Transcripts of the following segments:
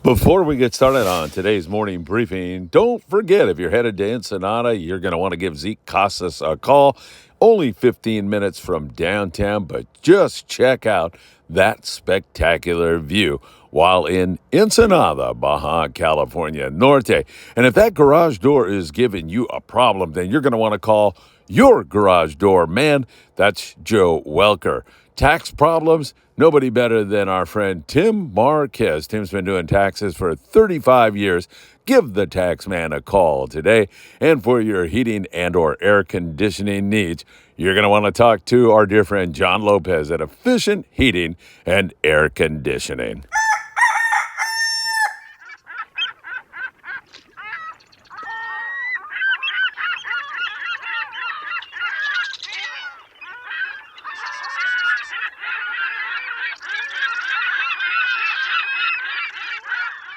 Before we get started on today's morning briefing, don't forget if you're headed to Ensenada, you're going to want to give Zeke Casas a call. Only 15 minutes from downtown, but just check out that spectacular view while in Ensenada, Baja California Norte. And if that garage door is giving you a problem, then you're going to want to call your garage door man. That's Joe Welker. Tax problems? Nobody better than our friend Tim Marquez. Tim's been doing taxes for 35 years. Give the tax man a call today. And for your heating and or air conditioning needs, you're going to want to talk to our dear friend John Lopez at Efficient Heating and Air Conditioning.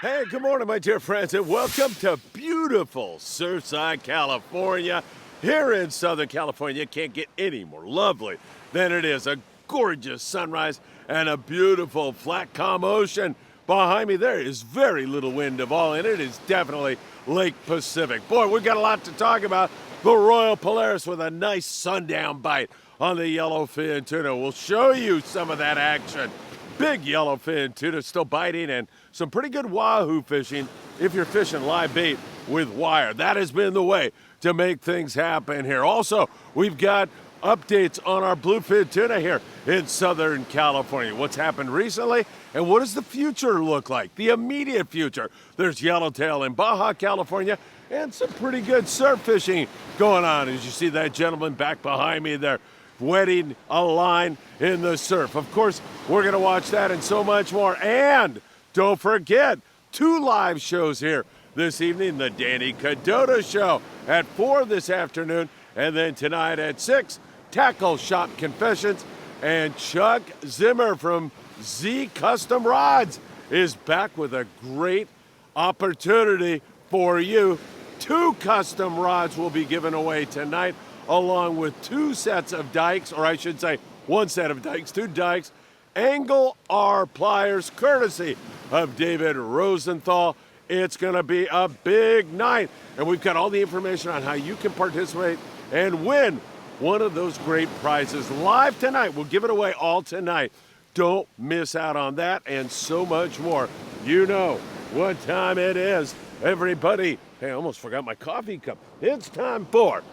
Hey, good morning, my dear friends, and welcome to beautiful Surfside, California. Here in Southern California, it can't get any more lovely than it is. A gorgeous sunrise and a beautiful flat calm ocean. Behind me there is very little wind at all, and it is definitely Lake Pacific. Boy, we've got a lot to talk about. The Royal Polaris with a nice sundown bite on the yellowfin tuna. We'll show you some of that action. Big yellowfin tuna still biting, and some pretty good wahoo fishing if you're fishing live bait with wire. That has been the way to make things happen here. Also, we've got updates on our bluefin tuna here in Southern California. What's happened recently, and what does the future look like? The immediate future. There's yellowtail in Baja California, and some pretty good surf fishing going on. As you see that gentleman back behind me there, wetting a line in the surf. Of course, we're going to watch that and so much more. And don't forget, 2 live shows here this evening. The Danny Cadota Show at 4 this afternoon. And then tonight at 6, Tackle Shop Confessions. And Chuck Zimmer from Z Custom Rods is back with a great opportunity for you. 2 custom rods will be given away tonight, along with 2 sets of dikes, or I should say 1 set of dikes, 2 dikes, Angle R pliers, courtesy of David Rosenthal. It's going to be a big night, and we've got all the information on how you can participate and win one of those great prizes live tonight. We'll give it away all tonight. Don't miss out on that and so much more. You know what time it is, everybody. Hey, I almost forgot my coffee cup. It's time for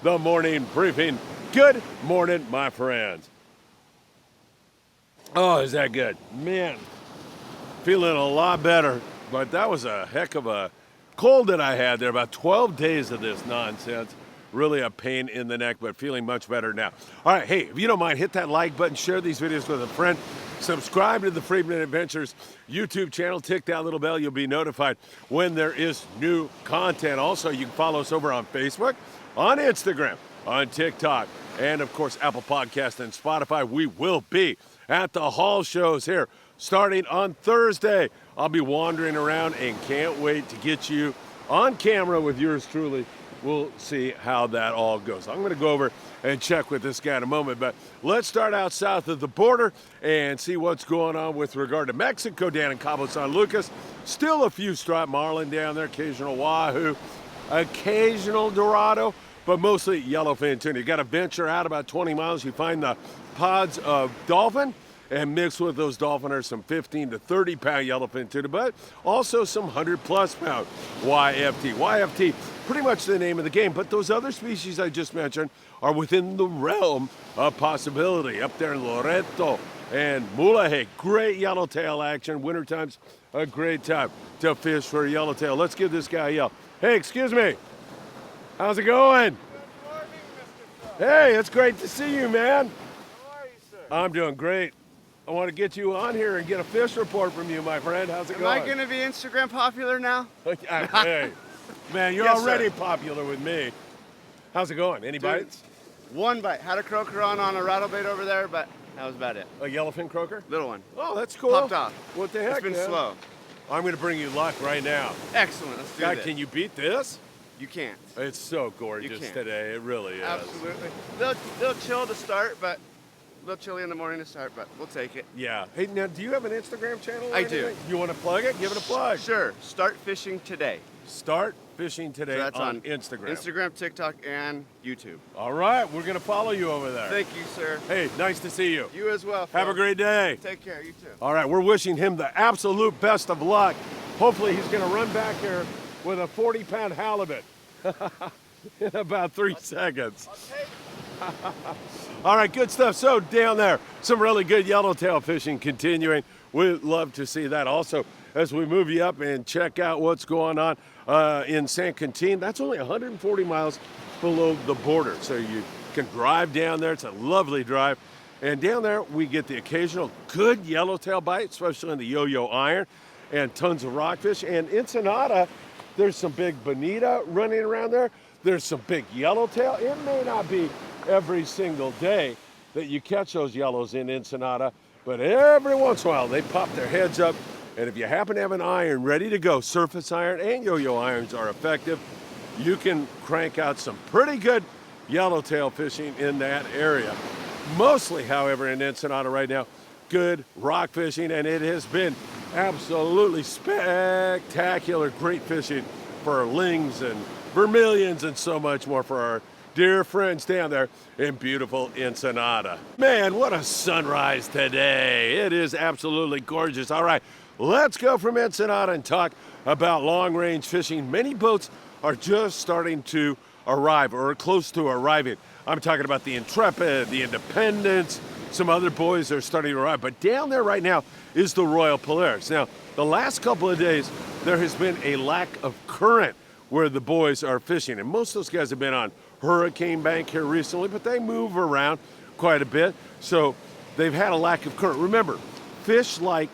the morning briefing. Good morning, my friends. Oh, is that good? Man, feeling a lot better, but that was a heck of a cold that I had there. About 12 days of this nonsense. Really a pain in the neck, but feeling much better now. All right, hey, if you don't mind, hit that like button, share these videos with a friend, subscribe to the Friedman Adventures YouTube channel, tick that little bell, you'll be notified when there is new content. Also, you can follow us over on Facebook, on Instagram, on TikTok, and of course, Apple Podcast and Spotify. We will be at the hall shows here starting on Thursday. I'll be wandering around and can't wait to get you on camera with yours truly. We'll see how that all goes. I'm going to go over and check with this guy in a moment, but let's start out south of the border and see what's going on with regard to Mexico down in Cabo San Lucas. Still a few striped marlin down there, occasional wahoo, occasional dorado, but mostly yellowfin tuna. You got to venture out about 20 miles, you find the pods of dolphin, and mixed with those dolphin are some 15 to 30 pound yellowfin tuna, but also some 100+ pound YFT. YFT, pretty much the name of the game, but those other species I just mentioned are within the realm of possibility. Up there in Loreto and Mulahe, great yellowtail action. Wintertime's a great time to fish for yellowtail. Let's give this guy a yell. Hey, excuse me. How's it going? Good morning, Mr. Hey, it's great to see you, man. How are you, sir? I'm doing great. I want to get you on here and get a fish report from you, my friend. How's it Am going? I going to be Instagram popular now? Hey, man, you're Yes, already sir. popular with me. How's it going? Any bites? 1 bite. Had a croaker on a rattle bait over there, but that was about it. A yellowfin croaker? Little one. Oh, that's cool. Popped off. What the heck, It's been man? slow. I'm going to bring you luck right now. Excellent. Let's do God, this. can you beat this? You can't. It's so gorgeous can't. today. It really is. Absolutely. They'll chill to start, but A little chilly in the morning to start, but we'll take it. Yeah. Hey, now, do you have an Instagram channel? Or I do. anything? You want to plug it? Give it a plug. Sure. Start fishing today. Start fishing today So that's on Instagram. Instagram, TikTok, and YouTube. All right, we're going to follow you over there. Thank you, sir. Hey, nice to see you. You as well, Phil. Have a great day. Take care. You too. All right, we're wishing him the absolute best of luck. Hopefully he's going to run back here with a 40-pound halibut in about 3 seconds. All right, good stuff. So down there, some really good yellowtail fishing continuing. We'd love to see that. Also, as we move you up and check out what's going on in San Quintin, that's only 140 miles below the border. So you can drive down there. It's a lovely drive. And down there, we get the occasional good yellowtail bite, especially in the yo-yo iron, and tons of rockfish. And Ensenada, there's some big bonita running around there. There's some big yellowtail. It may not be every single day that you catch those yellows in Ensenada, but every once in a while they pop their heads up. And if you happen to have an iron ready to go, surface iron and yo-yo irons are effective, you can crank out some pretty good yellowtail fishing in that area. Mostly, however, in Ensenada right now, good rock fishing, and it has been absolutely spectacular, great fishing for lings and vermilions and so much more for our dear friends down there in beautiful Ensenada. Man, what a sunrise today. It is absolutely gorgeous. All right, let's go from Ensenada and talk about long-range fishing. Many boats are just starting to arrive or are close to arriving. I'm talking about the Intrepid, the Independence, some other boys are starting to arrive. But down there right now is the Royal Polaris. Now, the last couple of days, there has been a lack of current where the boys are fishing. And most of those guys have been on Hurricane Bank here recently, but they move around quite a bit. So they've had a lack of current. Remember, fish like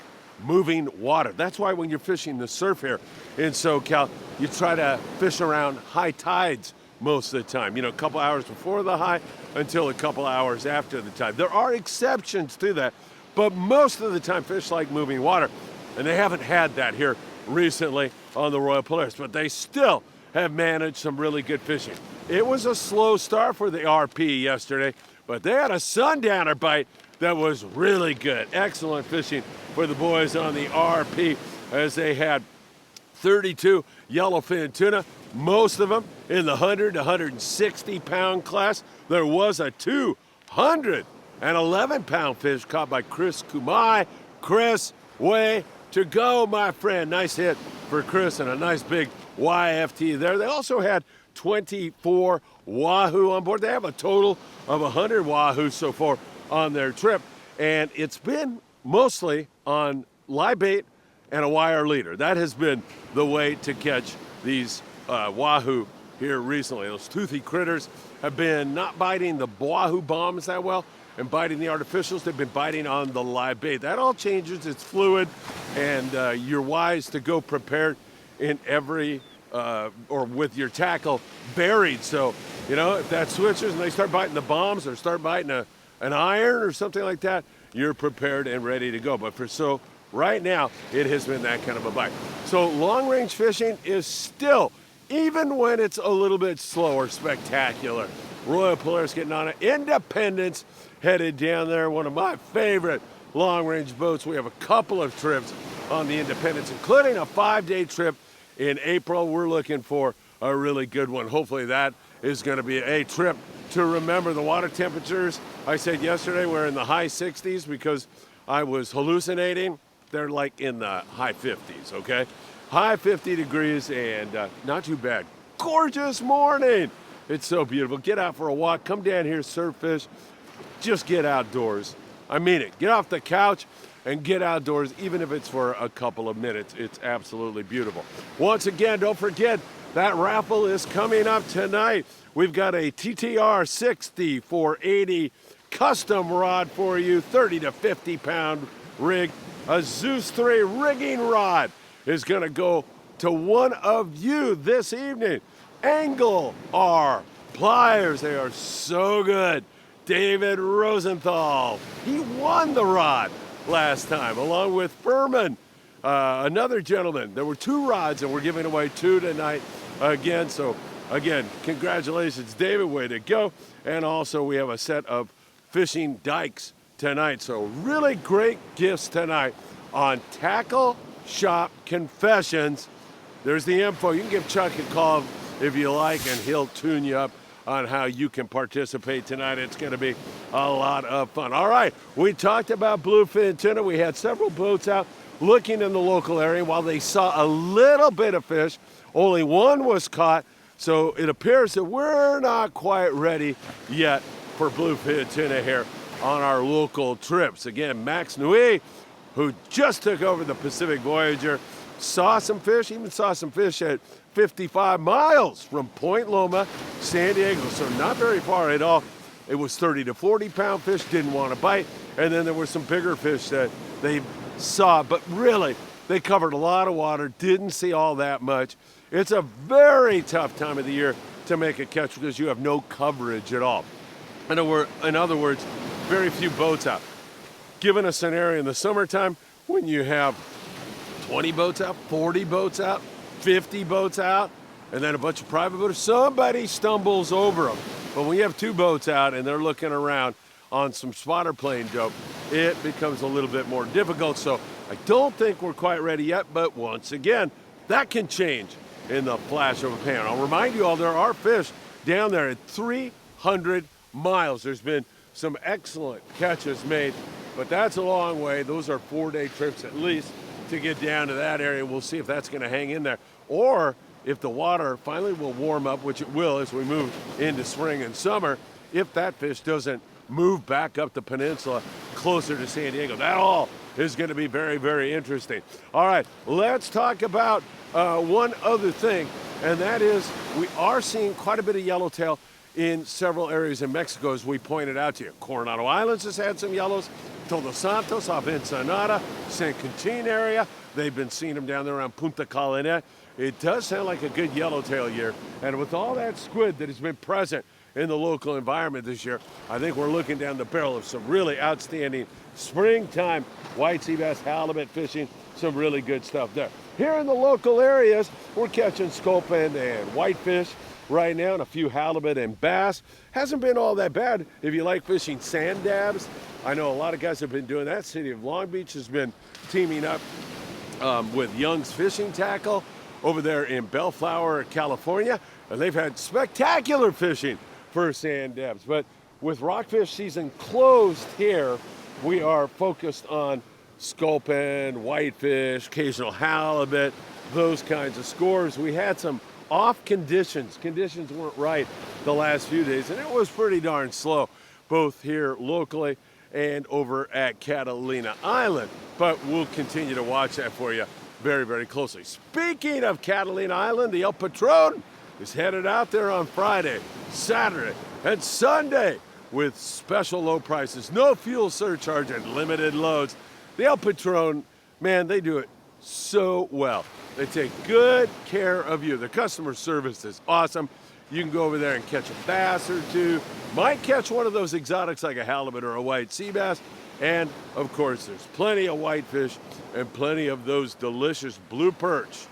moving water. That's why when you're fishing the surf here in SoCal, you try to fish around high tides most of the time. You know, a couple hours before the high until a couple hours after the tide. There are exceptions to that, but most of the time fish like moving water. And they haven't had that here recently on the Royal Polaris, but they still have managed some really good fishing. It was a slow start for the RP yesterday, but they had a sundowner bite that was really good. Excellent fishing for the boys on the RP as they had 32 yellowfin tuna, most of them in the 100 to 160 pound class. There was a 211 pound fish caught by Chris Kumai. Chris, way to go, my friend. Nice hit for Chris and a nice big YFT there. They also had 24 wahoo on board. They have a total of 100 wahoo so far on their trip, and it's been mostly on live bait and a wire leader. That has been the way to catch these wahoo here recently. Those toothy critters have been not biting the wahoo bombs that well and biting the artificials. They've been biting on the live bait. That all changes. It's fluid, and you're wise to go prepared in every or with your tackle buried. So, you know, if that switches and they start biting the bombs or start biting an iron or something like that, you're prepared and ready to go. But so right now, it has been that kind of a bite. So long-range fishing is still, even when it's a little bit slower, spectacular. Royal Polaris getting on it. Independence headed down there, one of my favorite long-range boats. We have a couple of trips on the Independence, including a 5-day trip in April. We're looking for a really good one. Hopefully that is going to be a trip to remember. The water temperatures, I said yesterday, were in the high 60s because I was hallucinating. They're like in the high 50s, okay? High 50 degrees and not too bad. Gorgeous morning. It's so beautiful. Get out for a walk. Come down here, surf fish. Just get outdoors. I mean it. Get off the couch and get outdoors, even if it's for a couple of minutes. It's absolutely beautiful. Once again, don't forget that raffle is coming up tonight. We've got a TTR 60 480 custom rod for you, 30 to 50 pound rig. A Zeus 3 rigging rod is going to go to one of you this evening. Angle R pliers, they are so good. David Rosenthal, he won the rod last time, along with Furman, another gentleman. There were 2 rods, and we're giving away 2 tonight again. So, again, congratulations, David, way to go. And also, we have a set of fishing dikes tonight. So really great gifts tonight on Tackle Shop Confessions. There's the info. You can give Chuck a call if you like, and he'll tune you up on how you can participate tonight. It's going to be a lot of fun. All right, we talked about bluefin tuna. We had several boats out looking in the local area. While they saw a little bit of fish, only one was caught. So it appears that we're not quite ready yet for bluefin tuna here on our local trips. Again, Max Nui, who just took over the Pacific Voyager, saw some fish, even saw some fish at 55 miles from Point Loma, San Diego, so not very far at all. It was 30 to 40 pound fish, didn't want to bite, and then there were some bigger fish that they saw, but really, they covered a lot of water, didn't see all that much. It's a very tough time of the year to make a catch because you have no coverage at all. In other words, very few boats out. Given a scenario in the summertime when you have 20 boats out, 40 boats out, 50 boats out, and then a bunch of private boaters, somebody stumbles over them. But when you have two boats out and they're looking around on some spotter plane dope, it becomes a little bit more difficult. So I don't think we're quite ready yet, but once again, that can change in the flash of a pan. I'll remind you all, there are fish down there at 300 miles. There's been some excellent catches made, but that's a long way. Those are 4-day trips at least to get down to that area. We'll see if that's going to hang in there, or if the water finally will warm up, which it will as we move into spring and summer, if that fish doesn't move back up the peninsula closer to San Diego. That all is going to be very, very interesting. All right, let's talk about one other thing, and that is we are seeing quite a bit of yellowtail in several areas in Mexico, as we pointed out to you. Coronado Islands has had some yellows. Todos Santos off Ensenada, San Quintin area. They've been seeing them down there around Punta California. It does sound like a good yellowtail year. And with all that squid that has been present in the local environment this year, I think we're looking down the barrel of some really outstanding springtime white sea bass, halibut fishing, some really good stuff there. Here in the local areas, we're catching sculpin and whitefish right now, and a few halibut and bass. Hasn't been all that bad if you like fishing sand dabs. I know a lot of guys have been doing that. City of Long Beach has been teaming up with Young's Fishing Tackle over there in Bellflower, California, and they've had spectacular fishing for sand dabs. But with rockfish season closed here, we are focused on sculpin, whitefish, occasional halibut, those kinds of scores. We had some off conditions. Conditions weren't right the last few days, and it was pretty darn slow, both here locally and over at Catalina Island. But we'll continue to watch that for you very, very closely. Speaking of Catalina Island, the El Patron is headed out there on Friday, Saturday, and Sunday with special low prices, no fuel surcharge, and limited loads. The El Patron, man, they do it so well. They take good care of you. The customer service is awesome. You can go over there and catch a bass or two. Might catch one of those exotics like a halibut or a white sea bass. And of course, there's plenty of whitefish and plenty of those delicious blue perch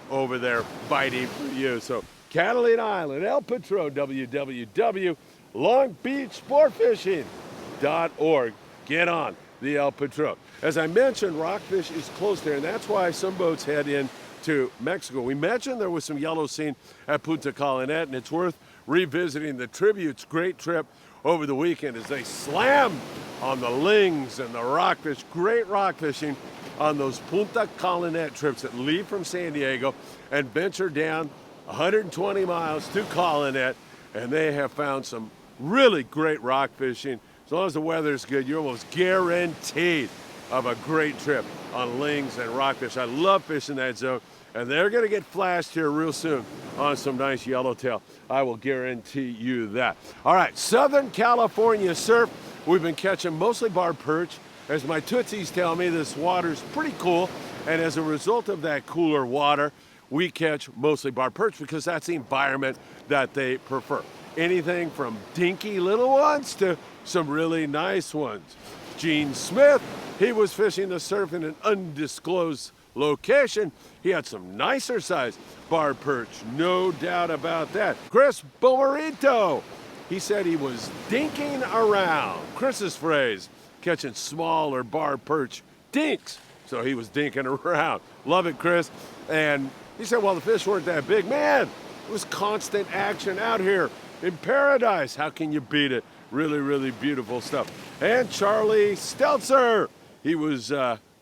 over there biting for you. So Catalina Island, El Patron, www.longbeachsportfishing.org. Get on the El Patron. As I mentioned, rockfish is closed there, and that's why some boats head in to Mexico. We mentioned there was some yellow seen at Punta California, and it's worth revisiting the Tribute's great trip over the weekend as they slammed on the lings and the rockfish. Great rock fishing on those Punta California trips that leave from San Diego and venture down 120 miles to California, and they have found some really great rock fishing. As long as the weather's good, you're almost guaranteed of a great trip on lings and rockfish. I love fishing that zone, and they're going to get flashed here real soon on some nice yellowtail. I will guarantee you that. All right, Southern California surf. We've been catching mostly barred perch. As my tootsies tell me, this water's pretty cool, and as a result of that cooler water, we catch mostly barred perch because that's the environment that they prefer. Anything from dinky little ones to some really nice ones. Gene Smith, he was fishing the surf in an undisclosed location. He had some nicer size barred perch, no doubt about that. Chris Bomarito, he said he was dinking around. Chris's phrase, catching smaller bar perch dinks. So he was dinking around. Love it, Chris. And he said, well, the fish weren't that big. Man, it was constant action out here in paradise. How can you beat it? Really, really beautiful stuff. And Charlie Stelzer, he was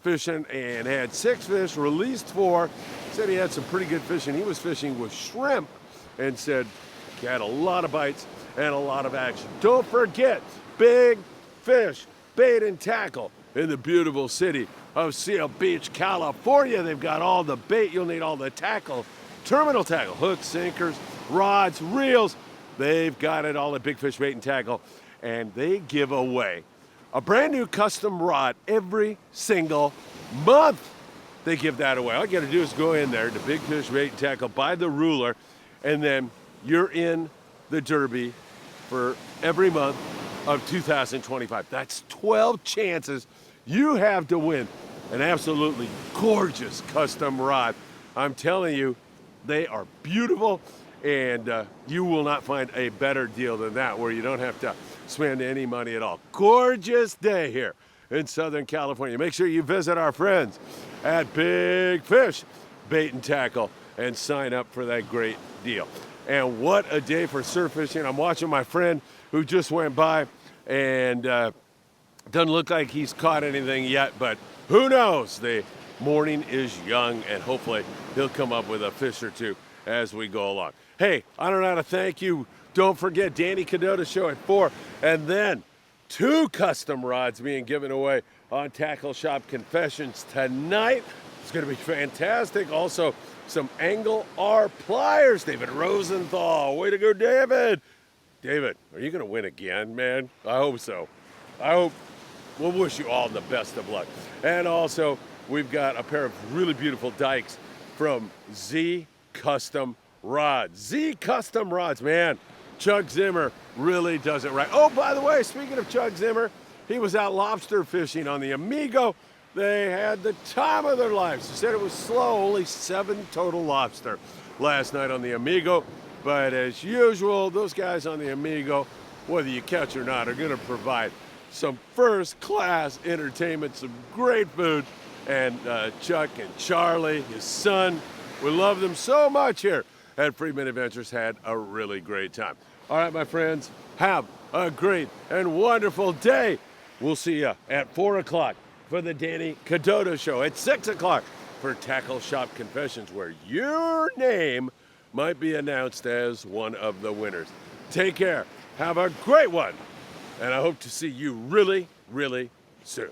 fishing and had 6 fish, released 4. Said he had some pretty good fishing. He was fishing with shrimp and said he had a lot of bites and a lot of action. Don't forget, big fish, bait and tackle in the beautiful city of Seal Beach, California. They've got all the bait. You'll need all the tackle, terminal tackle, hooks, sinkers, rods, reels. They've got it all at Big Fish Bait and Tackle, and they give away a brand new custom rod every single month. They give that away. All you got to do is go in there to Big Fish Bait and Tackle, buy the ruler, and then you're in the Derby for every month of 2025. That's 12 chances you have to win an absolutely gorgeous custom rod. I'm telling you, they are beautiful, and you will not find a better deal than that, where you don't have to spend any money at all. Gorgeous day here in Southern California. Make sure you visit our friends at Big Fish Bait and Tackle and sign up for that great deal. And what a day for surf fishing. I'm watching my friend who just went by, and doesn't look like he's caught anything yet, but who knows? The morning is young, and hopefully he'll come up with a fish or two as we go along. Hey, I don't know how to thank you. Don't forget Danny Cadota show at 4, and then 2 custom rods being given away on Tackle Shop Confessions tonight. It's going to be fantastic. Also, some Angle R pliers. David Rosenthal. Way to go, David. David, are you going to win again, man? I hope so. I hope. We'll wish you all the best of luck. And also, we've got a pair of really beautiful dikes from Z Custom Rods. Z Custom Rods, man. Chuck Zimmer really does it right. Oh, by the way, speaking of Chuck Zimmer, he was out lobster fishing on the Amigo. They had the time of their lives. He said it was slow, only 7 total lobster last night on the Amigo. But as usual, those guys on the Amigo, whether you catch or not, are going to provide some first-class entertainment, some great food. And Chuck and Charlie, his son, we love them so much here at Freedman Adventures. Had a really great time. All right, my friends, have a great and wonderful day. We'll see you at 4 o'clock for the Danny Cadota show, at 6 o'clock for Tackle Shop Confessions, where your name might be announced as one of the winners. Take care. Have a great one. And I hope to see you really, really soon.